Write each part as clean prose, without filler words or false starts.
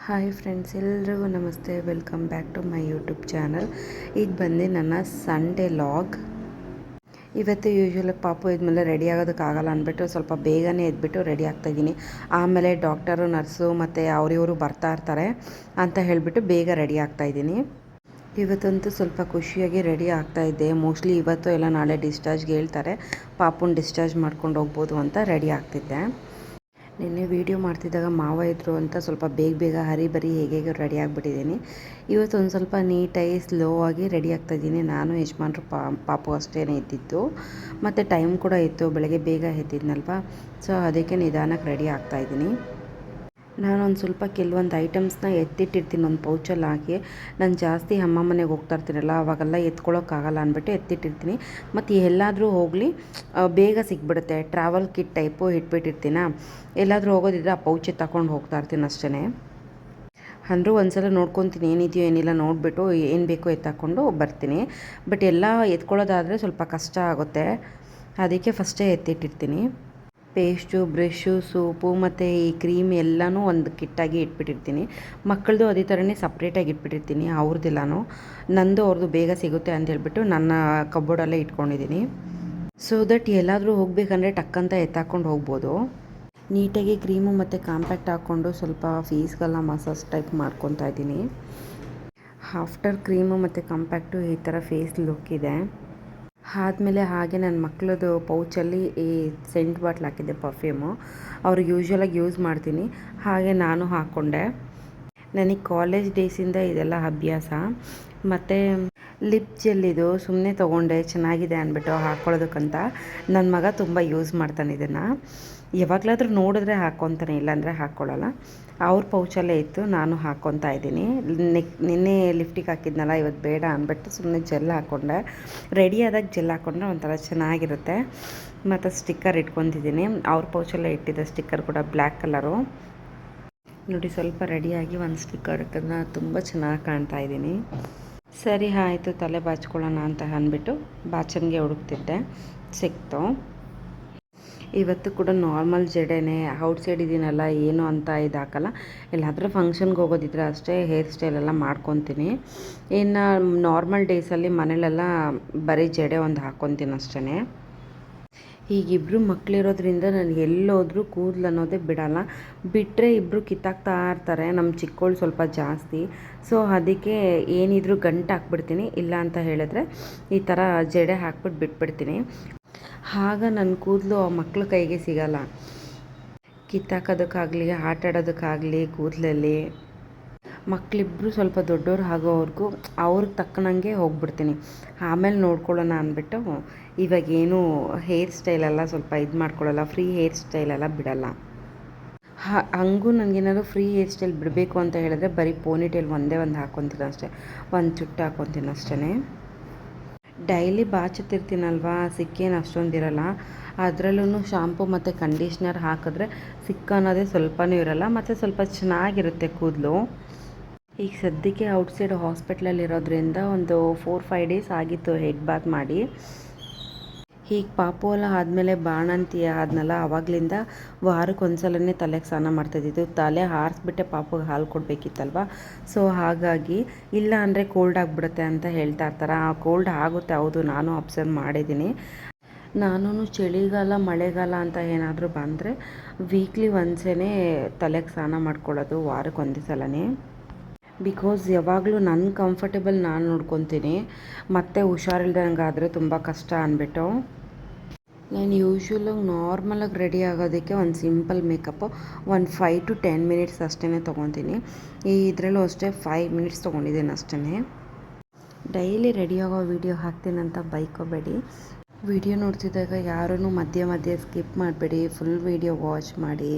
Hi friends, ಎಲ್ರಿಗೂ ನಮಸ್ತೆ. Welcome back to my YouTube channel. ಇದು ಬಂದು ನನ್ನ ಸಂಡೇ ಲಾಗ್. ಇವತ್ತು ಯೂಶ್ವಲಾಗಿ ಪಾಪು ಇದ್ಮೇಲೆ ರೆಡಿ ಆಗೋದಕ್ಕಾಗಲ್ಲ ಅಂದ್ಬಿಟ್ಟು ಸ್ವಲ್ಪ ಬೇಗನೆ ಎದ್ಬಿಟ್ಟು ರೆಡಿ ಆಗ್ತಾಯಿದ್ದೀನಿ. ಆಮೇಲೆ ಡಾಕ್ಟರು, ನರ್ಸು ಮತ್ತು ಅವರಿವರು ಬರ್ತಾ ಇರ್ತಾರೆ ಅಂತ ಹೇಳಿಬಿಟ್ಟು ಬೇಗ ರೆಡಿ ಆಗ್ತಾಯಿದ್ದೀನಿ. ಇವತ್ತಂತೂ ಸ್ವಲ್ಪ ಖುಷಿಯಾಗಿ ರೆಡಿ ಆಗ್ತಾಯಿದ್ದೆ. ಮೋಸ್ಟ್ಲಿ ಇವತ್ತು ಇಲ್ಲ ನಾಳೆ ಡಿಸ್ಚಾರ್ಜ್ಗೆ ಹೇಳ್ತಾರೆ, ಪಾಪುನ ಡಿಸ್ಚಾರ್ಜ್ ಮಾಡ್ಕೊಂಡು ಹೋಗ್ಬೋದು ಅಂತ ರೆಡಿ ಆಗ್ತಿದ್ದೆ. ನಿನ್ನೆ ವೀಡಿಯೋ ಮಾಡ್ತಿದ್ದಾಗ ಮಾವ ಇದ್ದರು ಅಂತ ಸ್ವಲ್ಪ ಬೇಗ ಹರಿಬರಿ ಹೇಗೆ ರೆಡಿ ಆಗಿಬಿಟ್ಟಿದ್ದೀನಿ. ಇವತ್ತು ಒಂದು ಸ್ವಲ್ಪ ನೀಟಾಗಿ ಸ್ಲೋ ಆಗಿ ರೆಡಿ ಆಗ್ತಾಯಿದ್ದೀನಿ. ನಾನು ಯಜಮಾನ್ರು ಪಾಪು ಅಷ್ಟೇ ಇದ್ದಿದ್ದು, ಮತ್ತು ಟೈಮ್ ಕೂಡ ಇತ್ತು, ಬೆಳಗ್ಗೆ ಬೇಗ ಎದ್ದಿದ್ನಲ್ವ, ಸೊ ಅದಕ್ಕೆ ನಿಧಾನಕ್ಕೆ ರೆಡಿ ಆಗ್ತಾಯಿದ್ದೀನಿ. ನಾನೊಂದು ಸ್ವಲ್ಪ ಕೆಲವೊಂದು ಐಟಮ್ಸ್ನ ಎತ್ತಿಟ್ಟಿರ್ತೀನಿ ಒಂದು ಪೌಚಲ್ಲಿ ಹಾಕಿ. ನಾನು ಜಾಸ್ತಿ ಅಮ್ಮ ಮನೆಗೆ ಹೋಗ್ತಾ ಇರ್ತೀನಲ್ಲ, ಅವಾಗೆಲ್ಲ ಎತ್ಕೊಳ್ಳೋಕ್ಕಾಗಲ್ಲ ಅಂದ್ಬಿಟ್ಟು ಎತ್ತಿಟ್ಟಿರ್ತೀನಿ. ಮತ್ತು ಎಲ್ಲಾದರೂ ಹೋಗಲಿ ಬೇಗ ಸಿಕ್ಬಿಡುತ್ತೆ. ಟ್ರಾವೆಲ್ ಕಿಟ್ ಟೈಪು ಇಟ್ಬಿಟ್ಟಿರ್ತೀನ, ಎಲ್ಲಾದರೂ ಹೋಗೋದಿದ್ರೆ ಆ ಪೌಚೆ ತಗೊಂಡು ಹೋಗ್ತಾ ಇರ್ತೀನಿ ಅಷ್ಟೇ. ಅಂದರೂ ಒಂದ್ಸಲ ನೋಡ್ಕೊತೀನಿ ಏನಿದೆಯೋ ಏನಿಲ್ಲ ನೋಡಿಬಿಟ್ಟು ಏನು ಬೇಕೋ ಎತ್ತಾಕೊಂಡು ಬರ್ತೀನಿ. ಬಟ್ ಎಲ್ಲ ಎತ್ಕೊಳ್ಳೋದಾದರೆ ಸ್ವಲ್ಪ ಕಷ್ಟ ಆಗುತ್ತೆ, ಅದಕ್ಕೆ ಫಸ್ಟೇ ಎತ್ತಿಟ್ಟಿರ್ತೀನಿ. ಪೇಸ್ಟು, ಬ್ರಷು, ಸೋಪು ಮತ್ತು ಈ ಕ್ರೀಮ್ ಎಲ್ಲನೂ ಒಂದು ಕಿಟ್ಟಾಗಿ ಇಟ್ಬಿಟ್ಟಿರ್ತೀನಿ. ಮಕ್ಕಳದು ಅದೇ ಥರನೇ ಸಪ್ರೇಟಾಗಿ ಇಟ್ಬಿಟ್ಟಿರ್ತೀನಿ. ಅವ್ರದ್ದೆಲ್ಲನೂ ನಂದು ಅವ್ರದ್ದು ಬೇಗ ಸಿಗುತ್ತೆ ಅಂತ ಹೇಳ್ಬಿಟ್ಟು ನನ್ನ ಕಬೋರ್ಡಲ್ಲೇ ಇಟ್ಕೊಂಡಿದ್ದೀನಿ. ಸೊ ದಟ್ ಎಲ್ಲಾದರೂ ಹೋಗಬೇಕಂದ್ರೆ ಟಕ್ಕಂತ ಎತ್ತಾಕೊಂಡು ಹೋಗ್ಬೋದು. ನೀಟಾಗಿ ಕ್ರೀಮು ಮತ್ತು ಕಾಂಪ್ಯಾಕ್ಟ್ ಹಾಕ್ಕೊಂಡು ಸ್ವಲ್ಪ ಫೇಸ್ಗೆಲ್ಲ ಮಸಾಜ್ ಟೈಪ್ ಮಾಡ್ಕೊತಾ ಇದ್ದೀನಿ. ಆಫ್ಟರ್ ಕ್ರೀಮು ಮತ್ತು ಕಾಂಪ್ಯಾಕ್ಟು ಈ ಥರ ಫೇಸ್ ಲುಕ್ ಇದೆ. ಆದಮೇಲೆ ಹಾಗೆ ನನ್ನ ಮಕ್ಕಳದು ಪೌಚಲ್ಲಿ ಈ ಸೆಂಟ್ ಬಾಟ್ಲ್ ಹಾಕಿದ್ದೆ, ಪರ್ಫ್ಯೂಮು. ಅವ್ರಿಗೆ ಯೂಶ್ವಲಾಗಿ ಯೂಸ್ ಮಾಡ್ತೀನಿ, ಹಾಗೆ ನಾನು ಹಾಕ್ಕೊಂಡೆ. ನನಗೆ ಕಾಲೇಜ್ ಡೇಸಿಂದ ಇದೆಲ್ಲ ಅಭ್ಯಾಸ. ಮತ್ತು ಲಿಪ್ ಜೆಲ್ ಇದು ಸುಮ್ಮನೆ ತೊಗೊಂಡೆ, ಚೆನ್ನಾಗಿದೆ ಅಂದ್ಬಿಟ್ಟು ಹಾಕ್ಕೊಳ್ಳೋದಕ್ಕಂತ. ನನ್ನ ಮಗ ತುಂಬ ಯೂಸ್ ಮಾಡ್ತಾನೆ ಇದನ್ನು. ಯಾವಾಗಲಾದರೂ ನೋಡಿದ್ರೆ ಹಾಕ್ಕೊತಾನೆ, ಇಲ್ಲಾಂದರೆ ಹಾಕ್ಕೊಳ್ಳಲ್ಲ. ಅವ್ರ ಪೌಚಲ್ಲೇ ಇತ್ತು, ನಾನು ಹಾಕ್ಕೊತಾ ಇದ್ದೀನಿ. ನಿನ್ನೆ ಲಿಫ್ಟಿಗೆ ಹಾಕಿದ್ನಲ್ಲ, ಇವತ್ತು ಬೇಡ ಅಂದ್ಬಿಟ್ಟು ಸುಮ್ಮನೆ ಜೆಲ್ ಹಾಕ್ಕೊಂಡೆ. ರೆಡಿ ಆದಾಗ ಜೆಲ್ ಹಾಕ್ಕೊಂಡ್ರೆ ಒಂಥರ ಚೆನ್ನಾಗಿರುತ್ತೆ. ಮತ್ತು ಸ್ಟಿಕ್ಕರ್ ಇಟ್ಕೊತಿದ್ದೀನಿ. ಅವ್ರ ಪೌಚಲ್ಲೇ ಇಟ್ಟಿದ್ದೆ ಸ್ಟಿಕ್ಕರ್ ಕೂಡ, ಬ್ಲ್ಯಾಕ್ ಕಲರು. ನೋಡಿ, ಸ್ವಲ್ಪ ರೆಡಿಯಾಗಿ ಒಂದು ಸ್ಟಿಕ್ಕರ್ ಇಟ್ಟದನ್ನ ತುಂಬ ಚೆನ್ನಾಗಿ ಕಾಣ್ತಾ ಇದ್ದೀನಿ. ಸರಿ ಆಯಿತು, ತಲೆ ಬಾಚ್ಕೊಳ್ಳೋಣ ಅಂತ ಅಂದ್ಬಿಟ್ಟು ಬಾಚನ್ಗೆ ಹುಡುಕ್ತಿದ್ದೆ, ಸಿಕ್ತು. ಇವತ್ತು ಕೂಡ ನಾರ್ಮಲ್ ಜಡೆನೇ, ಔಟ್ಸೈಡ್ ಇದ್ದೀನಲ್ಲ ಏನು ಅಂತ ಇದು ಹಾಕಲ್ಲ. ಎಲ್ಲಾದರೂ ಫಂಕ್ಷನ್ಗೆ ಹೋಗೋದಿದ್ರೆ ಅಷ್ಟೇ ಹೇರ್ ಸ್ಟೈಲೆಲ್ಲ ಮಾಡ್ಕೊತೀನಿ. ಇನ್ನು ನಾರ್ಮಲ್ ಡೇಸಲ್ಲಿ ಮನೇಲೆಲ್ಲ ಬರೀ ಜಡೆ ಒಂದು ಹಾಕ್ಕೊತೀನಿ ಅಷ್ಟೇ. ಈಗಿಬ್ಬರು ಮಕ್ಕಳಿರೋದ್ರಿಂದ ನಾನು ಎಲ್ಲೋದ್ರೂ ಕೂದಲು ಅನ್ನೋದೇ ಬಿಡಲ್ಲ. ಬಿಟ್ಟರೆ ಇಬ್ಬರು ಕಿತ್ತಾಕ್ತಾ ಇರ್ತಾರೆ. ನಮ್ಮ ಚಿಕ್ಕವಳು ಸ್ವಲ್ಪ ಜಾಸ್ತಿ, ಸೊ ಅದಕ್ಕೆ ಏನಿದ್ರು ಗಂಟು ಹಾಕ್ಬಿಡ್ತೀನಿ. ಇಲ್ಲ ಅಂತ ಹೇಳಿದ್ರೆ ಈ ಥರ ಜಡೆ ಹಾಕ್ಬಿಟ್ಟು ಬಿಟ್ಬಿಡ್ತೀನಿ. ಆಗ ನನ್ನ ಕೂದಲು ಆ ಮಕ್ಳ ಕೈಗೆ ಸಿಗಲ್ಲ. ಕಿತ್ತಾಕೋದಕ್ಕಾಗಲಿ ಆಟ ಆಡೋದಕ್ಕಾಗಲಿ ಕೂದಲಲ್ಲಿ. ಮಕ್ಕಳಿಬ್ಬರು ಸ್ವಲ್ಪ ದೊಡ್ಡವ್ರು ಆಗೋವರೆಗೂ ಅವ್ರಿಗೆ ತಕ್ಕನಂಗೆ ಹೋಗ್ಬಿಡ್ತೀನಿ. ಆಮೇಲೆ ನೋಡ್ಕೊಳ್ಳೋಣ ಅಂದ್ಬಿಟ್ಟು ಇವಾಗೇನು ಹೇರ್ ಸ್ಟೈಲೆಲ್ಲ ಸ್ವಲ್ಪ ಇದು ಮಾಡ್ಕೊಳ್ಳಲ್ಲ, ಫ್ರೀ ಹೇರ್ ಸ್ಟೈಲೆಲ್ಲ ಬಿಡಲ್ಲ. ಹಂಗೂ ನನಗೇನಾದ್ರು ಫ್ರೀ ಹೇರ್ ಸ್ಟೈಲ್ ಬಿಡಬೇಕು ಅಂತ ಹೇಳಿದ್ರೆ ಬರೀ ಪೋನಿಟೇಲ್ ಒಂದೇ ಒಂದು ಹಾಕ್ಕೊತೀನಿ ಅಷ್ಟೇ, ಒಂದು ಚುಟ್ಟು ಹಾಕ್ಕೊತೀನಿ ಅಷ್ಟೇ. ಡೈಲಿ ಬಾಚುತ್ತಿರ್ತೀನಲ್ವ, ಸಿಕ್ಕೇನು ಅಷ್ಟೊಂದಿರಲ್ಲ. ಅದರಲ್ಲೂ ಶಾಂಪು ಮತ್ತು ಕಂಡೀಷ್ನರ್ ಹಾಕಿದ್ರೆ ಸಿಕ್ಕ ಅನ್ನೋದೇ ಸ್ವಲ್ಪನೂ ಇರಲ್ಲ, ಮತ್ತು ಸ್ವಲ್ಪ ಚೆನ್ನಾಗಿರುತ್ತೆ ಕೂದಲು. ಈಗ ಸದ್ಯಕ್ಕೆ ಔಟ್ಸೈಡ್ ಹಾಸ್ಪಿಟ್ಲಲ್ಲಿರೋದ್ರಿಂದ ಒಂದು 4-5 ಡೇಸ್ ಆಗಿತ್ತು ಹೆಡ್ ಬಾತ್ ಮಾಡಿ. ಹೀಗೆ ಪಾಪು ಎಲ್ಲ ಆದಮೇಲೆ ಬಾಣಂತಿ ಆದ್ನಲ್ಲ, ಆವಾಗಲಿಂದ ವಾರಕ್ಕೊಂದ್ಸಲನೇ ತಲೆಗೆ ಸ್ನಾನ ಮಾಡ್ತಾಯಿದ್ದು. ತಲೆ ಹಾರಿಸ್ಬಿಟ್ಟೆ ಪಾಪುಗೆ ಹಾಲು ಕೊಡಬೇಕಿತ್ತಲ್ವ, ಸೊ ಹಾಗಾಗಿ. ಇಲ್ಲ ಅಂದರೆ ಕೋಲ್ಡ್ ಆಗಿಬಿಡುತ್ತೆ ಅಂತ ಹೇಳ್ತಾ ಇರ್ತಾರೆ. ಆ ಕೋಲ್ಡ್ ಆಗುತ್ತೆ, ಹೌದು, ನಾನು ಅಬ್ಸರ್ವ್ ಮಾಡಿದ್ದೀನಿ. ನಾನು ಚಳಿಗಾಲ ಮಳೆಗಾಲ ಅಂತ ಏನಾದರೂ ಬಂದರೆ ವೀಕ್ಲಿ ಒನ್ಸೇ ತಲೆಗೆ ಸ್ನಾನ ಮಾಡ್ಕೊಳ್ಳೋದು, ವಾರಕ್ಕೆ ಒಂದೇ ಸಲನೇ. ಬಿಕಾಸ್ ಯಾವಾಗಲೂ ನನ್ನ ಕಂಫರ್ಟೇಬಲ್ ನಾನು ನೋಡ್ಕೊತೀನಿ, ಮತ್ತು ಹುಷಾರಿಲ್ದಂಗಾದರೆ ತುಂಬ ಕಷ್ಟ ಅಂದ್ಬಿಟ್ಟು. ನಾನು ಯೂಶ್ವಲಾಗಿ ನಾರ್ಮಲಾಗಿ ರೆಡಿ ಆಗೋದಕ್ಕೆ ಒಂದು ಸಿಂಪಲ್ ಮೇಕಪ್ಪು ಒಂದು 5 to 10 ಮಿನಿಟ್ಸ್ ಅಷ್ಟೇ ತೊಗೊತೀನಿ. ಇದರಲ್ಲೂ ಅಷ್ಟೇ 5 ಮಿನಿಟ್ಸ್ ತೊಗೊಂಡಿದ್ದೀನಿ ಅಷ್ಟೇ. ಡೈಲಿ ರೆಡಿ ಆಗೋ ವೀಡಿಯೋ ಹಾಕ್ತೀನಂತ ಬೈಕೋಬೇಡಿ. ವಿಡಿಯೋ ನೋಡ್ತಿದ್ದಾಗ ಯಾರೂ ಮಧ್ಯೆ ಸ್ಕಿಪ್ ಮಾಡಬೇಡಿ, ಫುಲ್ ವೀಡಿಯೋ ವಾಚ್ ಮಾಡಿ.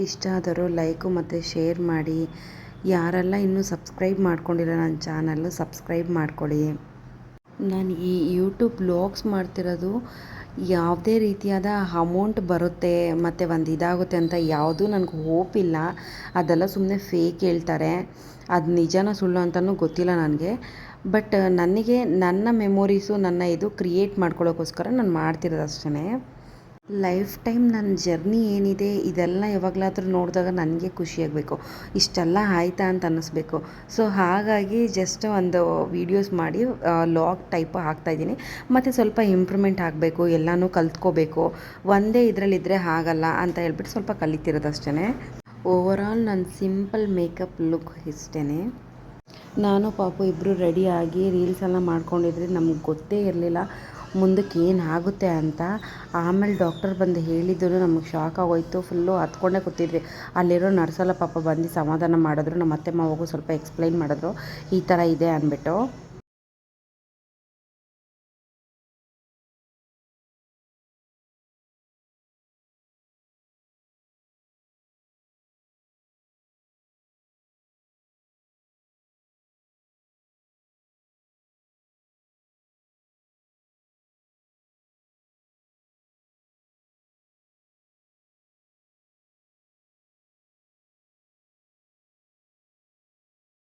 ಇಷ್ಟ ಆದರೂ ಲೈಕು ಮತ್ತು ಶೇರ್ ಮಾಡಿ. ಯಾರೆಲ್ಲ ಇನ್ನೂ ಸಬ್ಸ್ಕ್ರೈಬ್ ಮಾಡ್ಕೊಂಡಿಲ್ಲ ನನ್ನ ಚಾನಲ್ಲು, ಸಬ್ಸ್ಕ್ರೈಬ್ ಮಾಡ್ಕೊಳ್ಳಿ. ನಾನು ಈ ಯೂಟ್ಯೂಬ್ ವ್ಲಾಗ್ಸ್ ಮಾಡ್ತಿರೋದು ಯಾವುದೇ ರೀತಿಯಾದ ಅಮೌಂಟ್ ಬರುತ್ತೆ ಮತ್ತು ಒಂದು ಇದಾಗುತ್ತೆ ಅಂತ ಯಾವುದೂ ನನಗೆ ಹೋಪ್ ಇಲ್ಲ. ಅದೆಲ್ಲ ಸುಮ್ಮನೆ ಫೇಕ್ ಹೇಳ್ತಾರೆ, ಅದು ನಿಜನ ಸುಳ್ಳು ಅಂತಲೂ ಗೊತ್ತಿಲ್ಲ ನನಗೆ. ಬಟ್ ನನಗೆ ನನ್ನ ಮೆಮೊರೀಸು, ನನ್ನ ಇದು ಕ್ರಿಯೇಟ್ ಮಾಡ್ಕೊಳ್ಳೋಕ್ಕೋಸ್ಕರ ನಾನು ಮಾಡ್ತಿರೋದು ಅಷ್ಟೇ. ಲೈಫ್ ಟೈಮ್ ನನ್ನ ಜರ್ನಿ ಏನಿದೆ ಇದೆಲ್ಲ ಯಾವಾಗಲಾದ್ರೂ ನೋಡಿದಾಗ ನನಗೆ ಖುಷಿಯಾಗಬೇಕು, ಇಷ್ಟೆಲ್ಲ ಆಯಿತಾ ಅಂತ ಅನ್ನಿಸ್ಬೇಕು. ಸೊ ಹಾಗಾಗಿ ಜಸ್ಟ್ ಒಂದು ವೀಡಿಯೋಸ್ ಮಾಡಿ ಲಾಗ್ ಟೈಪ್ ಹಾಕ್ತಾಯಿದ್ದೀನಿ. ಮತ್ತು ಸ್ವಲ್ಪ ಇಂಪ್ರೂವ್ಮೆಂಟ್ ಆಗಬೇಕು, ಎಲ್ಲನೂ ಕಲ್ತ್ಕೋಬೇಕು, ಒಂದೇ ಇದರಲ್ಲಿದ್ದರೆ ಆಗಲ್ಲ ಅಂತ ಹೇಳ್ಬಿಟ್ಟು ಸ್ವಲ್ಪ ಕಲಿತಿರೋದು ಅಷ್ಟೇ. ಓವರಾಲ್ ನನ್ನ ಸಿಂಪಲ್ ಮೇಕಪ್ ಲುಕ್ ಇಷ್ಟೇ. ನಾನು ಪಾಪು ಇಬ್ಬರು ರೆಡಿಯಾಗಿ ರೀಲ್ಸ್ ಎಲ್ಲ ಮಾಡ್ಕೊಂಡಿದ್ರೆ ನಮ್ಗೆ ಗೊತ್ತೇ ಇರಲಿಲ್ಲ ಮುಂದಕ್ಕೆ ಏನು ಆಗುತ್ತೆ ಅಂತ. ಆಮೇಲೆ ಡಾಕ್ಟರ್ ಬಂದು ಹೇಳಿದ್ರು ನಮಗೆ ಶಾಕ್ ಆಗೋಯ್ತು. ಫುಲ್ಲು ಹತ್ಕೊಂಡೇ ಕೂತಿದ್ವಿ. ಅಲ್ಲಿರೋ ನರ್ಸೆಲ್ಲ ಪಾಪ ಬಂದು ಸಮಾಧಾನ ಮಾಡಿದ್ರು. ನಮ್ಮ ಅತ್ತೆ ಮಾವಗೂ ಸ್ವಲ್ಪ ಎಕ್ಸ್ಪ್ಲೈನ್ ಮಾಡಿದ್ರು ಈ ಥರ ಇದೆ ಅಂದ್ಬಿಟ್ಟು.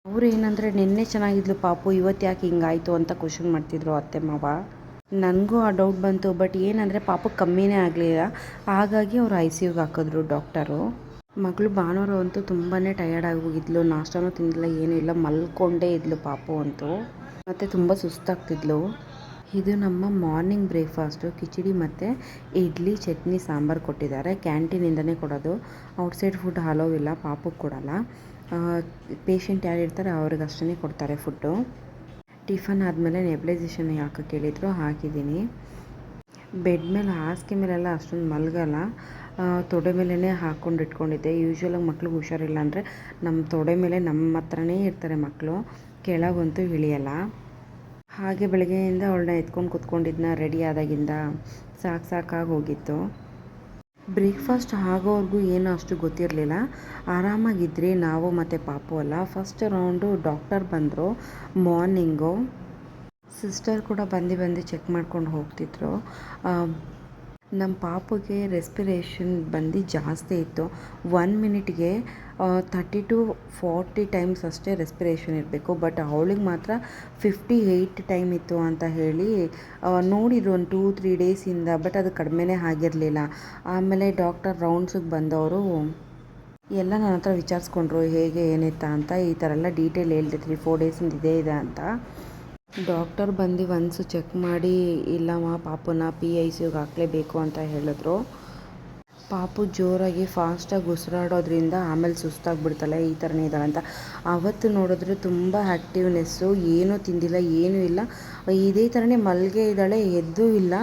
ಅವರು ಏನಂದರೆ ನಿನ್ನೆ ಚೆನ್ನಾಗಿದ್ಲು ಪಾಪು, ಇವತ್ತು ಯಾಕೆ ಹಿಂಗಾಯಿತು ಅಂತ ಕ್ವಶನ್ ಮಾಡ್ತಿದ್ರು ಅತ್ತೆ ಮಾವ. ನನಗೂ ಆ ಡೌಟ್ ಬಂತು. ಬಟ್ ಏನಂದರೆ ಪಾಪು ಕಮ್ಮಿನೇ ಆಗಲಿಲ್ಲ, ಹಾಗಾಗಿ ಅವ್ರು ICUಗೆ ಹಾಕಿದ್ರು ಡಾಕ್ಟರು. ಮಗಳು ಭಾನುವಾರ ಅಂತೂ ತುಂಬಾ ಟಯರ್ಡ್ ಆಗಿ ಹೋಗಿದ್ಲು. ನಾಷ್ಟನೂ ತಿಂದಿಲ್ಲ, ಏನೂ ಇಲ್ಲ, ಮಲ್ಕೊಂಡೇ ಇದ್ಲು ಪಾಪು ಅಂತೂ. ಮತ್ತು ತುಂಬ ಸುಸ್ತಾಗ್ತಿದ್ಲು. ಇದು ನಮ್ಮ ಮಾರ್ನಿಂಗ್ ಬ್ರೇಕ್ಫಾಸ್ಟು. ಕಿಚಡಿ ಮತ್ತು ಇಡ್ಲಿ, ಚಟ್ನಿ, ಸಾಂಬಾರು ಕೊಟ್ಟಿದ್ದಾರೆ. ಕ್ಯಾಂಟೀನಿಂದನೇ ಕೊಡೋದು. ಔಟ್ಸೈಡ್ ಫುಡ್ ಅಲೋವ್ ಇಲ್ಲ, ಪಾಪಕ್ಕೆ ಕೊಡೋಲ್ಲ. ಪೇಷಂಟ್ ಯಾರು ಇರ್ತಾರೆ ಅವ್ರಿಗಷ್ಟೇ ಕೊಡ್ತಾರೆ ಫುಡ್ಡು. ಟಿಫನ್ ಆದಮೇಲೆ ನೆಬ್ಲೈಸೇಷನ್ ಹಾಕೋಕ್ಕೆ ಹೇಳಿದ್ರು, ಹಾಕಿದ್ದೀನಿ. ಬೆಡ್ ಮೇಲೆ ಹಾಸಿಗೆ ಮೇಲೆಲ್ಲ ಅಷ್ಟೊಂದು ಮಲಗಲ್ಲ, ತೊಡೆ ಮೇಲೇ ಹಾಕ್ಕೊಂಡು ಇಟ್ಕೊಂಡಿದ್ದೆ. ಯೂಶ್ವಲಾಗಿ ಮಕ್ಳಿಗೆ ಹುಷಾರಿಲ್ಲ ಅಂದರೆ ನಮ್ಮ ತೊಡೆ ಮೇಲೆ ನಮ್ಮ ಹತ್ರನೇ ಇರ್ತಾರೆ ಮಕ್ಕಳು, ಕೆಳಗಂತೂ ಇಳಿಯಲ್ಲ. ಹಾಗೆ ಬೆಳಗ್ಗೆಯಿಂದ ಅವಳನ್ನ ಎತ್ಕೊಂಡು ಕೂತ್ಕೊಂಡಿದ್ದನ್ನ ರೆಡಿ ಆದಾಗಿಂದ ಸಾಕಾಗಿ ಹೋಗಿತ್ತು. ಬ್ರೇಕ್ಫಾಸ್ಟ್ ಆಗೋವರೆಗೂ ಏನೂ ಅಷ್ಟು ಗೊತ್ತಿರಲಿಲ್ಲ. ಆರಾಮಾಗಿದ್ರಿ ನಾವು ಮತ್ತು ಪಾಪು ಅಲ್ಲ. ಫಸ್ಟ್ ರೌಂಡು ಡಾಕ್ಟರ್ ಬಂದರು ಮಾರ್ನಿಂಗು. ಸಿಸ್ಟರ್ ಕೂಡ ಬಂದು ಚೆಕ್ ಮಾಡ್ಕೊಂಡು ಹೋಗ್ತಿದ್ರು. ನಮ್ಮ ಪಾಪುಗೆ ರೆಸ್ಪಿರೇಷನ್ ಬಂದು ಜಾಸ್ತಿ ಇತ್ತು. 1 ಮಿನಿಟ್ಗೆ 30 to 40 ಟೈಮ್ಸ್ ಅಷ್ಟೇ ರೆಸ್ಪಿರೇಷನ್ ಇರಬೇಕು. ಬಟ್ ಅವಳಿಗೆ ಮಾತ್ರ 58 ಟೈಮ್ ಇತ್ತು ಅಂತ ಹೇಳಿ ನೋಡಿದ್ರು ಒಂದು 2-3 ಡೇಸಿಂದ. ಬಟ್ ಅದು ಕಡಿಮೆನೇ ಆಗಿರಲಿಲ್ಲ. ಆಮೇಲೆ ಡಾಕ್ಟರ್ ರೌಂಡ್ಸಿಗೆ ಬಂದವರು ಎಲ್ಲ ನನ್ನ ಹತ್ರ ವಿಚಾರಿಸ್ಕೊಂಡ್ರು ಹೇಗೆ ಏನಿತ್ತ ಅಂತ. ಈ ಥರ ಎಲ್ಲ ಡೀಟೇಲ್ ಹೇಳಿದೆ, 3-4 ಡೇಸಿಂದ ಇದೆ ಅಂತ. ಡಾಕ್ಟರ್ ಬಂದು ಒನ್ಸು ಚೆಕ್ ಮಾಡಿ ಇಲ್ಲಮ್ಮ ಪಾಪುನ PICUಗೆ ಹಾಕಲೇಬೇಕು ಅಂತ ಹೇಳಿದ್ರು. ಪಾಪು ಜೋರಾಗಿ ಫಾಸ್ಟಾಗಿ ಉಸಿರಾಡೋದ್ರಿಂದ ಆಮೇಲೆ ಸುಸ್ತಾಗಿಬಿಡ್ತಾಳೆ, ಈ ಥರನೇ ಇದ್ದಾಳೆ ಅಂತ. ಆವತ್ತು ನೋಡಿದ್ರೆ ತುಂಬ ಆ್ಯಕ್ಟಿವ್ನೆಸ್ಸು, ಏನೂ ತಿಂದಿಲ್ಲ, ಏನೂ ಇಲ್ಲ, ಇದೇ ಥರನೇ ಮಲ್ಗೆ ಇದ್ದಾಳೆ, ಎದ್ದೂ ಇಲ್ಲ.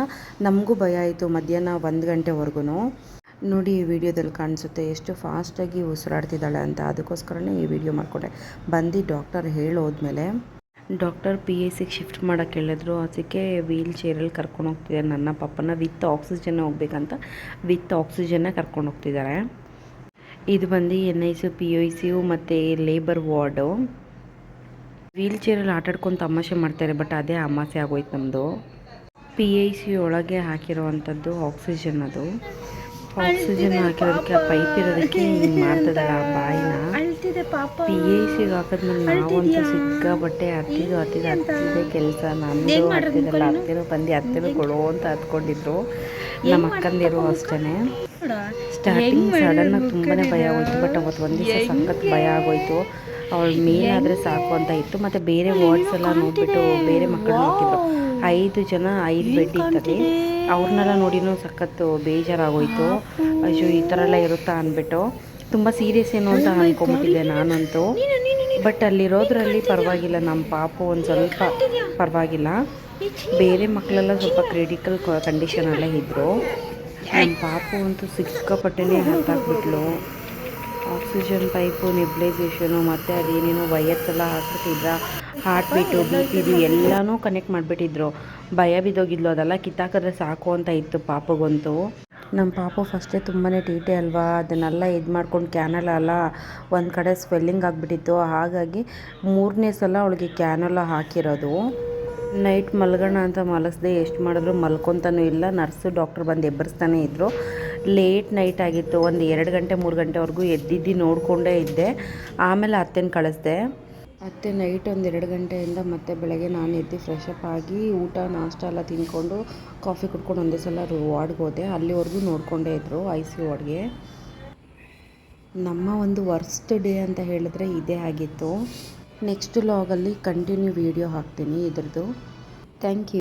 ನಮಗೂ ಭಯ ಆಯಿತು ಮಧ್ಯಾಹ್ನ 1 ಗಂಟೆವರೆಗೂ. ನೋಡಿ ಈ ವಿಡಿಯೋದಲ್ಲಿ ಕಾಣಿಸುತ್ತೆ ಎಷ್ಟು ಫಾಸ್ಟಾಗಿ ಉಸಿರಾಡ್ತಿದ್ದಾಳೆ ಅಂತ. ಅದಕ್ಕೋಸ್ಕರನೇ ಈ ವಿಡಿಯೋ ಮಾಡಿಕೊಂಡೆ. ಬಂದು ಡಾಕ್ಟರ್ ಹೇಳೋದ್ಮೇಲೆ ಡಾಕ್ಟರ್ PICಗೆ ಶಿಫ್ಟ್ ಮಾಡೋಕ್ಕೆ ಹೇಳಿದ್ರು. ಅದಕ್ಕೆ ವೀಲ್ ಚೇರಲ್ಲಿ ಕರ್ಕೊಂಡು ಹೋಗ್ತಿದ್ದಾರೆ ನನ್ನ ಪಾಪನ. ವಿತ್ ಆಕ್ಸಿಜನ್ ಹೋಗ್ಬೇಕಂತ ವಿತ್ ಆಕ್ಸಿಜನ್ನ ಕರ್ಕೊಂಡು ಹೋಗ್ತಿದ್ದಾರೆ. ಇದು ಬಂದು NICU, PICU ಮತ್ತು ಲೇಬರ್ ವಾರ್ಡು. ವೀಲ್ ಚೇರಲ್ಲಿ ಆಟಾಡ್ಕೊಂಡು ತಮಾಷೆ ಮಾಡ್ತಾರೆ, ಬಟ್ ಅದೇ ಅಮಾಸೆ ಆಗೋಯ್ತು ನಮ್ಮದು. PICU ಒಳಗೆ ಹಾಕಿರೋವಂಥದ್ದು ಆಕ್ಸಿಜನ್. ಅದು ಆಕ್ಸಿಜನ್ ಹಾಕಿರೋದಕ್ಕೆ ಆ ಪೈಪ್ ಇರೋದಕ್ಕೆ ಹಿಂಗೆ ಮಾಡ್ತಿದ್ದಾಳೆ ಆ ಬಾಯಿನ. PICಗೆ ಹಾಕಿದ್ಮೇಲೆ ನಾವಂತೂ ಸಿಕ್ಕಾಬಟ್ಟೆ ಹತ್ತಿದೆ ಕೆಲಸ. ನಮ್ಮದು ಹತ್ತಿರಲ್ಲ, ಬಂದು ಕೊಡೋ ಅಂತ ಹತ್ಕೊಂಡಿದ್ರು. ನಮ್ಮ ಅಕ್ಕಂದಿರು ಅಷ್ಟೇ. ಸ್ಟಾರ್ಟಿಂಗ್ ಸಡನ್ನಾಗಿ ತುಂಬಾ ಭಯ ಆಗೋಯ್ತು. ಬಟ್ ಅವತ್ತು ಒಂದು ದಿವಸ ಸಖತ್ ಭಯ ಆಗೋಯ್ತು. ಅವಳು ಮೇಲಾದರೆ ಸಾಕು ಅಂತ ಇತ್ತು. ಮತ್ತು ಬೇರೆ ವಾರ್ಡ್ಸ್ ಎಲ್ಲ ನೋಡಿಬಿಟ್ಟು ಬೇರೆ ಮಕ್ಕಳು ನೋಡ್ತಿದ್ರು. 5 ಜನ 5 ಬೆಡ್ ಇರ್ತದೆ. ಅವ್ರನ್ನೆಲ್ಲ ನೋಡಿನೂ ಸಖತ್ತು ಬೇಜಾರಾಗೋಯ್ತು. ಅಯ್ಯೋ ಈ ಥರ ಎಲ್ಲ ಇರುತ್ತಾ ಅಂದ್ಬಿಟ್ಟು. ತುಂಬ ಸೀರಿಯಸ್ ಏನು ಅಂತ ಅಂದ್ಕೊಂಬಿಟ್ಟಿದ್ದೆ ನಾನಂತೂ. ಬಟ್ ಅಲ್ಲಿರೋದ್ರಲ್ಲಿ ಪರವಾಗಿಲ್ಲ, ನಮ್ಮ ಪಾಪು ಒಂದು ಸ್ವಲ್ಪ ಪರವಾಗಿಲ್ಲ. ಬೇರೆ ಮಕ್ಕಳೆಲ್ಲ ಸ್ವಲ್ಪ ಕ್ರಿಟಿಕಲ್ ಕಂಡೀಷನಲ್ಲೇ ಇದ್ದರು. ನಮ್ಮ ಪಾಪು ಅಂತೂ ಸಿಕ್ಕಾಪಟ್ಟೆನೇ ಹತ್ತಾಕ್ಬಿಟ್ಲು. ಆಕ್ಸಿಜನ್ ಪೈಪು, ನೆಬ್ಲೈಸೇಷನು ಮತ್ತು ಅದೇನೇನೋ ವೈಯರ್ಸ್ ಎಲ್ಲ ಹಾಕ್ಬಿಟ್ಟಿದ್ರ. ಹಾರ್ಟ್ ಬೀಟು, BP ಎಲ್ಲನೂ ಕನೆಕ್ಟ್ ಮಾಡಿಬಿಟ್ಟಿದ್ರು. ಭಯ ಬಿದ್ದೋಗಿದ್ಲು. ಅದೆಲ್ಲ ಕಿತ್ತಾಕಿದ್ರೆ ಸಾಕು ಅಂತ ಇತ್ತು ಪಾಪಗಂತೂ. ನಮ್ಮ ಪಾಪು ಫಸ್ಟೇ ತುಂಬಾ ಟಿ ಅಲ್ವಾ, ಅದನ್ನೆಲ್ಲ ಇದು ಮಾಡ್ಕೊಂಡು ಕ್ಯಾನಲ್ಲ ಒಂದು ಕಡೆ ಸ್ವೆಲ್ಲಿಂಗ್ ಆಗಿಬಿಟ್ಟಿತ್ತು. ಹಾಗಾಗಿ 3ನೇ ಸಲ ಅವಳಿಗೆ ಕ್ಯಾನಲ್ಲ ಹಾಕಿರೋದು. ನೈಟ್ ಮಲ್ಗೋಣ ಅಂತ ಮಲಗಿಸ್ದೆ, ಎಷ್ಟು ಮಾಡಿದ್ರು ಮಲ್ಕೊತಾನೂ ಇಲ್ಲ. ನರ್ಸು ಡಾಕ್ಟ್ರ್ ಬಂದು ಎಬ್ಬರಿಸ್ತಾನೇ ಇದ್ದರು. ಲೇಟ್ ನೈಟ್ ಆಗಿತ್ತು. ಒಂದು 2 ಗಂಟೆ 3 ಗಂಟೆವರೆಗೂ ಎದ್ದಿದ್ದು ನೋಡಿಕೊಂಡೇ ಇದ್ದೆ. ಆಮೇಲೆ ಅತ್ತೆನ ಕಳಿಸ್ದೆ. ಮತ್ತು ನೈಟ್ ಒಂದು 2 ಗಂಟೆಯಿಂದ ಮತ್ತೆ ಬೆಳಗ್ಗೆ ನಾನು ಎದ್ದು ಫ್ರೆಶ್ ಅಪ್ ಆಗಿ ಊಟ ನಾಷ್ಟ ಎಲ್ಲ ತಿಂದ್ಕೊಂಡು ಕಾಫಿ ಕುಡ್ಕೊಂಡು ಒಂದೇ ಸಲ ವಾರ್ಡ್ಗೆ ಹೋದೆ. ಅಲ್ಲಿವರೆಗೂ ನೋಡಿಕೊಂಡೇ ಇದ್ದರು ICU ವಾರ್ಡ್ಗೆ. ನಮ್ಮ ಒಂದು ವರ್ಸ್ಟ್ ಡೇ ಅಂತ ಹೇಳಿದ್ರೆ ಇದೇ ಆಗಿತ್ತು. ನೆಕ್ಸ್ಟ್ ವ್ಲಾಗಲ್ಲಿ ಕಂಟಿನ್ಯೂ ವೀಡಿಯೋ ಹಾಕ್ತೀನಿ ಇದ್ರದ್ದು. Thank you.